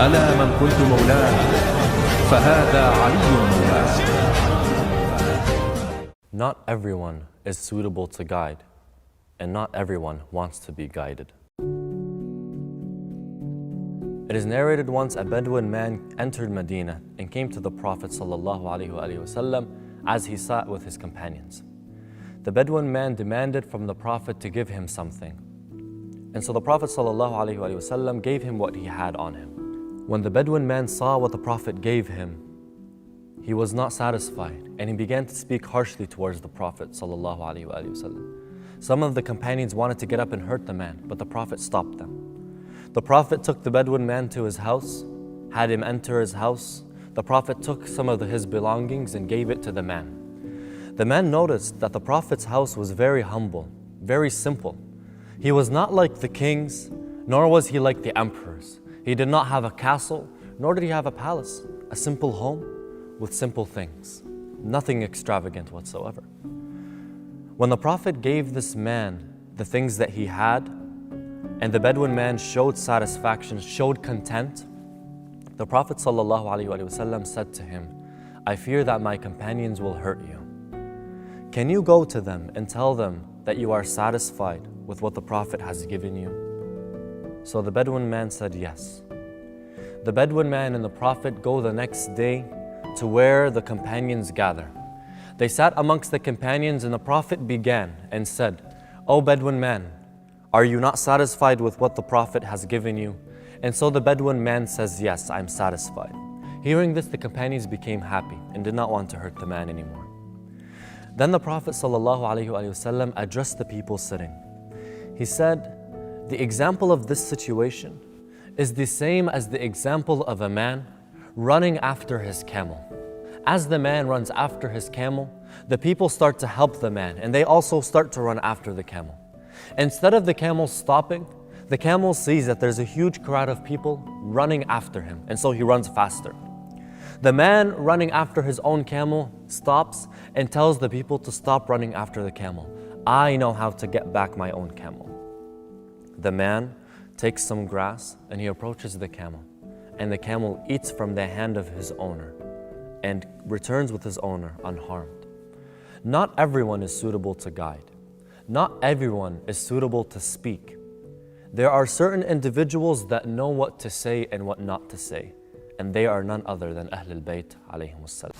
ألا من كنت مولاه فهذا علي مولاه. Not everyone is suitable to guide, and not everyone wants to be guided. It is narrated once a Bedouin man entered Medina and came to the Prophet ﷺ as he sat with his companions. The Bedouin man demanded from the Prophet to give him something. And so the Prophet ﷺ gave him what he had on him. When the Bedouin man saw what the Prophet gave him, he was not satisfied and he began to speak harshly towards the Prophet ﷺ. Some of the companions wanted to get up and hurt the man, but the Prophet stopped them. The Prophet took the Bedouin man to his house, had him enter his house. The Prophet took some of his belongings and gave it to the man. The man noticed that the Prophet's house was very humble, very simple. He was not like the kings, nor was he like the emperors. He did not have a castle, nor did he have a palace, a simple home with simple things, nothing extravagant whatsoever. When the Prophet gave this man the things that he had, and the Bedouin man showed satisfaction, showed content, the Prophet ﷺ said to him, I fear that my companions will hurt you. Can you go to them and tell them that you are satisfied with what the Prophet has given you? So the Bedouin man said yes. The Bedouin man and the Prophet go the next day to where the companions gather. They sat amongst the companions and the Prophet began and said, O Bedouin man, are you not satisfied with what the Prophet has given you? And so the Bedouin man says, yes, I'm satisfied. Hearing this, the companions became happy and did not want to hurt the man anymore. Then the Prophet ﷺ addressed the people sitting. He said, the example of this situation is the same as the example of a man running after his camel. As the man runs after his camel, the people start to help the man and they also start to run after the camel. Instead of the camel stopping, the camel sees that there's a huge crowd of people running after him, and so he runs faster. The man running after his own camel stops and tells the people to stop running after the camel. I know how to get back my own camel. The man takes some grass and he approaches the camel, and the camel eats from the hand of his owner and returns with his owner unharmed. Not everyone is suitable to guide. Not everyone is suitable to speak. There are certain individuals that know what to say and what not to say, and they are none other than Ahlul Bayt alayhimus salam.